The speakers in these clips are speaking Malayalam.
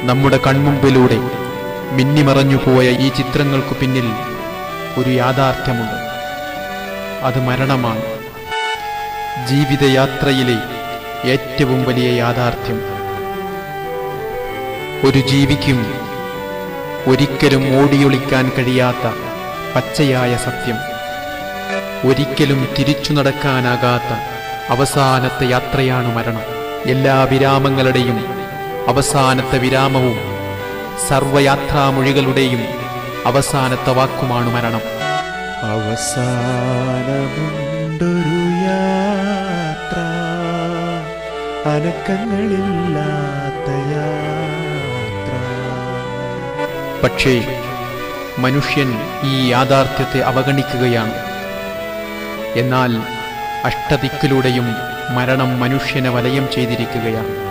നമ്മുടെ കൺമുമ്പിലൂടെ മിന്നിമറഞ്ഞുപോയ ഈ ചിത്രങ്ങൾക്കു പിന്നിൽ ഒരു യാഥാർത്ഥ്യമുണ്ട്. അത് മരണമാണ്. ജീവിതയാത്രയിലെ ഏറ്റവും വലിയ യാഥാർത്ഥ്യം. ഒരു ജീവിക്കും ഒരിക്കലും ഓടിയൊളിക്കാൻ കഴിയാത്ത പച്ചയായ സത്യം. ഒരിക്കലും തിരിച്ചു നടക്കാനാകാത്ത അവസാനത്തെ യാത്രയാണ് മരണം. എല്ലാ വിരാമങ്ങളുടെയും അവസാനത്തെ വിരാമവും സർവയാത്രാമൊഴികളുടെയും അവസാനത്തെ വാക്കുമാണ് മരണം. അവസാനമുണ്ടൊരു യാത്ര, അനക്കങ്ങളില്ലാത്ത യാത്ര. പക്ഷേ മനുഷ്യൻ ഈ യാഥാർത്ഥ്യത്തെ അവഗണിക്കുകയാണ്. എന്നാൽ അഷ്ടദിക്കിലൂടെയും മരണം മനുഷ്യനെ വലയം ചെയ്തിരിക്കുകയാണ്.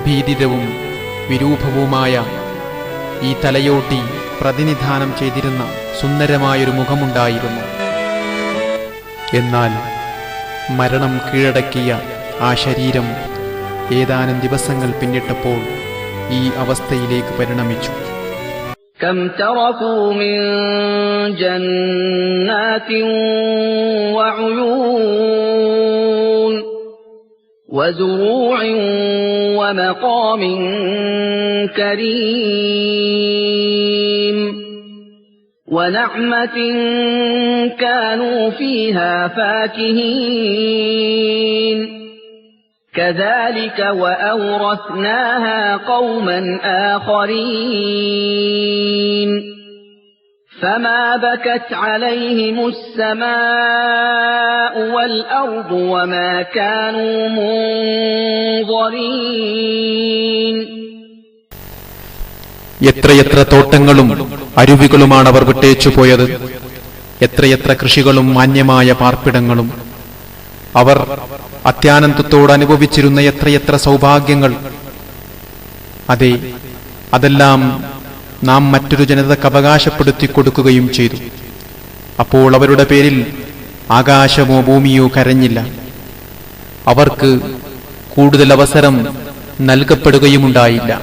ഭീതിതവും വിരൂപവുമായ ഈ തലയോട്ടി പ്രതിനിധാനം ചെയ്തിരുന്ന സുന്ദരമായൊരു മുഖമുണ്ടായിരുന്നു. എന്നാൽ മരണം കീഴടക്കിയ ആ ശരീരം ഏതാനും ദിവസങ്ങൾ പിന്നിട്ടപ്പോൾ ഈ അവസ്ഥയിലേക്ക് പരിണമിച്ചു. كم تركوا من جنات وعيون وزروع ومقام كريم ونعمة كانوا فيها فاكهين كذلك وأورثناها قوما آخرين فما بكت عليهم السماء والأرض وما كانوا منظرين. എത്രയെത്ര തോട്ടങ്ങളും അരുവികളുമാണ് അവർ വിട്ടേച്ചു പോയത്. എത്രയെത്ര കൃഷികളും മാന്യമായ പാർപ്പിടങ്ങളും. അവർ അത്യാനന്ദത്തോട് അനുഭവിച്ചിരുന്ന എത്രയെത്ര സൗഭാഗ്യങ്ങൾ. അതെ, അതെല്ലാം നാം മറ്റൊരു ജനതയ്ക്ക് അവകാശപ്പെടുത്തി കൊടുക്കുകയും ചെയ്തു. അപ്പോൾ അവരുടെ പേരിൽ ആകാശമോ ഭൂമിയോ കരഞ്ഞില്ല. അവർക്ക് കൂടുതൽ അവസരം നൽകപ്പെടുകയുമുണ്ടായില്ല.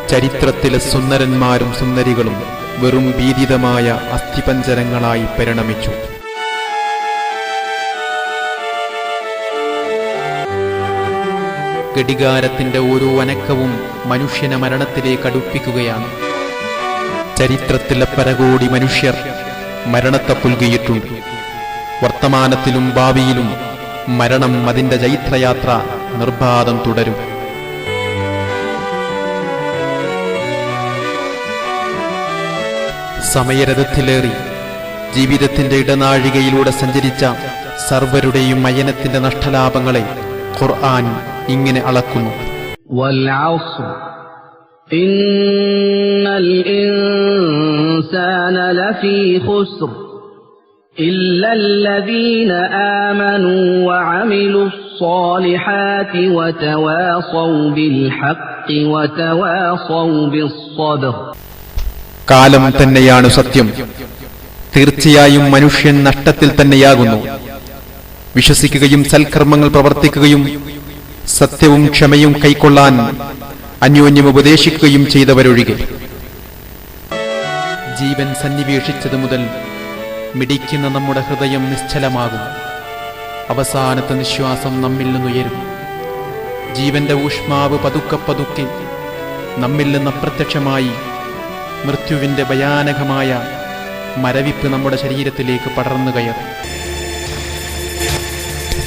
ചരിത്രത്തിലെ സുന്ദരന്മാരും സുന്ദരികളും വെറും ഭീതിതമായ അസ്ഥിപഞ്ജരങ്ങളായി പരിണമിച്ചു. ഘടികാരത്തിന്റെ ഓരോ അനക്കവും മനുഷ്യനെ മരണത്തിലേക്ക് അടുപ്പിക്കുകയാണ്. ചരിത്രത്തിലെ പരകോടി മനുഷ്യർ മരണത്തെ പുൽകിയിട്ടുണ്ട്. വർത്തമാനത്തിലും ഭാവിയിലും മരണം അതിന്റെ ചൈത്രയാത്ര നിർബാധം തുടരും. സമയരഥത്തിലേറി ജീവിതത്തിന്റെ ഇടനാഴികയിലൂടെ സഞ്ചരിച്ച സർവരുടെയും അയനത്തിന്റെ നഷ്ടലാഭങ്ങളെ ഖുർആൻ ഇങ്ങനെ അളക്കുന്നു. വൽഅസ്ർ ഇന്നൽ ഇൻസാന ലഫീ ഖുസ്ർ ഇല്ലല്ലദീന ആമനൂ വഅമിലുസ് സ്വാലിഹാതി വതവാസൗ ബിൽ ഹഖ് വതവാസൗ ബിസ്സബ്ർ. കാലം തന്നെയാണ് സത്യം. തീർച്ചയായും മനുഷ്യൻ നഷ്ടത്തിൽ തന്നെയാകുന്നു. വിശ്വസിക്കുകയും സൽക്കർമ്മങ്ങൾ പ്രവർത്തിക്കുകയും സത്യവും ക്ഷമയും കൈക്കൊള്ളാൻ അന്യോന്യം ഉപദേശിക്കുകയും ചെയ്തവരൊഴികെ. ജീവൻ സന്നിവേഷിച്ചതു മുതൽ മിടിക്കുന്ന നമ്മുടെ ഹൃദയം നിശ്ചലമാകും. അവസാനത്തെ നിശ്വാസം നമ്മിൽ നിന്നുയരും. ജീവന്റെ ഊഷ്മാവ് പതുക്കെ പതുക്കെ നമ്മിൽ നിന്ന് അപ്രത്യക്ഷമായി മൃത്യുവിന്റെ ഭയാനകമായ മരവിപ്പ് നമ്മുടെ ശരീരത്തിലേക്ക് പടർന്നു കയറും.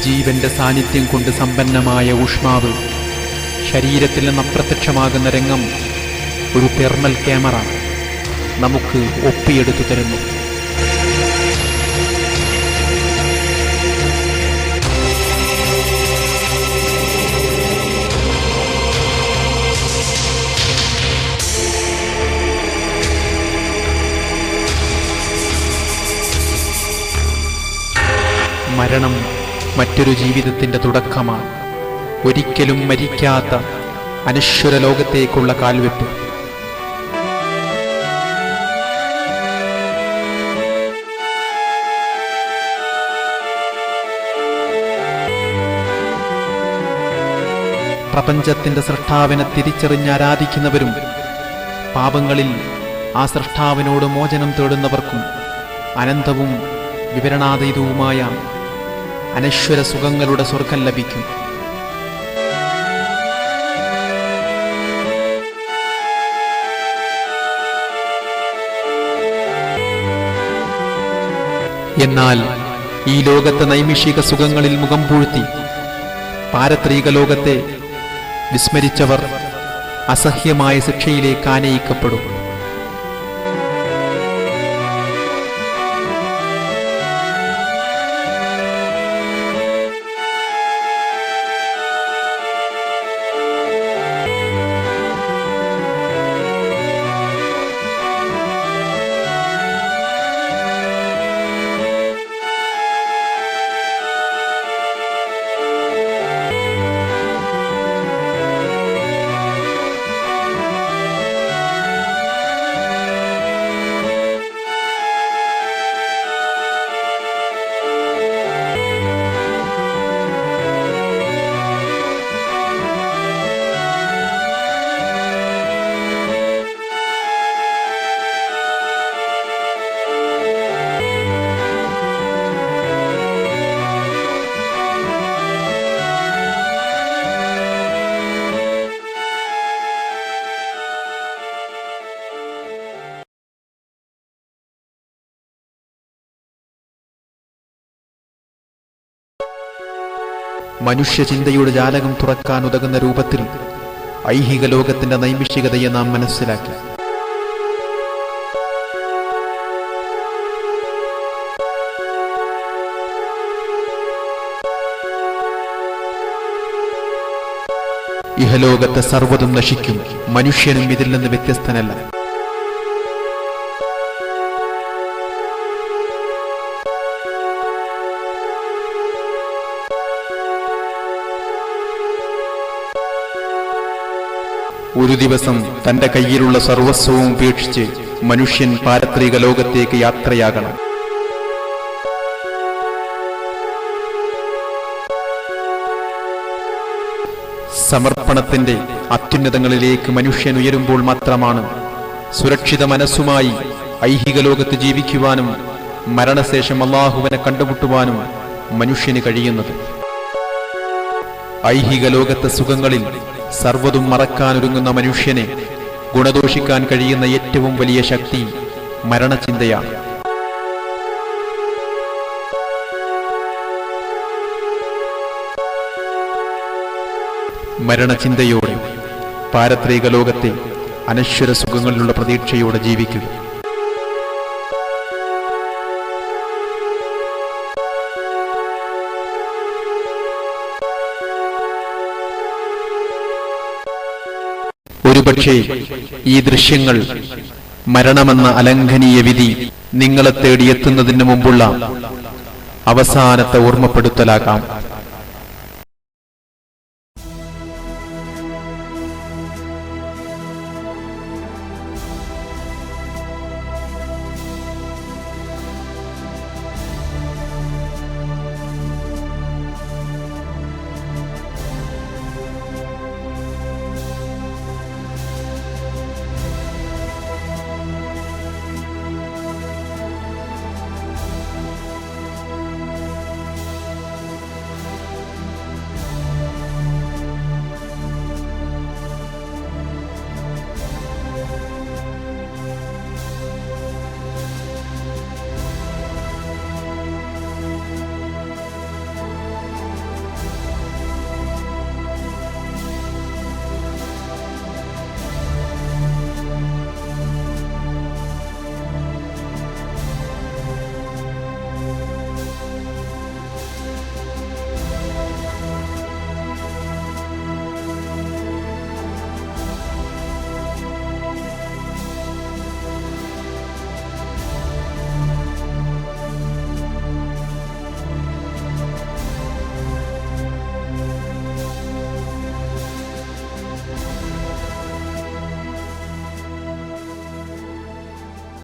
ജീവന്റെ സാന്നിധ്യം കൊണ്ട് സമ്പന്നമായ ഊഷ്മാവ് ശരീരത്തിൽ നിന്ന് അപ്രത്യക്ഷമാകുന്ന രംഗം ഒരു തെർമൽ ക്യാമറ നമുക്ക് ഒപ്പിയെടുത്തു തരുന്നു. മരണം മറ്റൊരു ജീവിതത്തിന്റെ തുടക്കമാണ്. ഒരിക്കലും മരിക്കാത്ത അനശ്വര ലോകത്തേക്കുള്ള കാൽവെപ്പ്. പ്രപഞ്ചത്തിന്റെ സൃഷ്ടാവിനെ തിരിച്ചറിഞ്ഞാരാധിക്കുന്നവരും പാപങ്ങളിൽ ആ സൃഷ്ടാവിനോട് മോചനം തേടുന്നവർക്കും അനന്തവും വിവരണാതീതവുമായ അനശ്വര സുഖങ്ങളുടെ സ്വർഗം ലഭിക്കും. എന്നാൽ ഈ ലോകത്തെ നൈമിഷിക സുഖങ്ങളിൽ മുഖം പൂഴ്ത്തി പാരത്രിക ലോകത്തെ വിസ്മരിച്ചവർ അസഹ്യമായ ശിക്ഷയിലേക്ക് ആനയിക്കപ്പെടും. മനുഷ്യചിന്തയുടെ ജാലകം തുറക്കാൻ ഉതകുന്ന രൂപത്തിൽ ഐഹിക ലോകത്തിന്റെ നൈമിഷികതയെ നാം മനസ്സിലാക്കി. ഇഹലോകത്തെ സർവ്വതും നശിക്കും. മനുഷ്യനും ഇതിൽ നിന്ന് വ്യത്യസ്തനല്ല. ഒരു ദിവസം തന്റെ കയ്യിലുള്ള സർവസ്വവും ഉപേക്ഷിച്ച് മനുഷ്യൻ പാരത്രിക ലോകത്തേക്ക് യാത്രയാകണം. സമർപ്പണത്തിന്റെ അത്യുന്നതങ്ങളിലേക്ക് മനുഷ്യൻ ഉയരുമ്പോൾ മാത്രമാണ് സുരക്ഷിത മനസ്സുമായി ഐഹിക ലോകത്ത് ജീവിക്കുവാനും മരണശേഷം അല്ലാഹുവിനെ കണ്ടുമുട്ടുവാനും മനുഷ്യന് കഴിയുന്നത്. ഐഹിക ലോകത്തെ സുഖങ്ങളിൽ സർവ്വതും മറക്കാനൊരുങ്ങുന്ന മനുഷ്യനെ ഗുണദോഷിക്കാൻ കഴിയുന്ന ഏറ്റവും വലിയ ശക്തി മരണചിന്തയാണ്. മരണചിന്തയോടെ പാരത്രിക ലോകത്തെ അനശ്വര സുഖങ്ങളിലുള്ള പ്രതീക്ഷയോടെ ജീവിക്കുക. ഒരുപക്ഷേ ഈ ദൃശ്യങ്ങൾ മരണമെന്ന അലംഘനീയ വിധി നിങ്ങളെ തേടിയെത്തുന്നതിന് മുമ്പുള്ള അവസാനത്തെ ഓർമ്മപ്പെടുത്തലാകാം.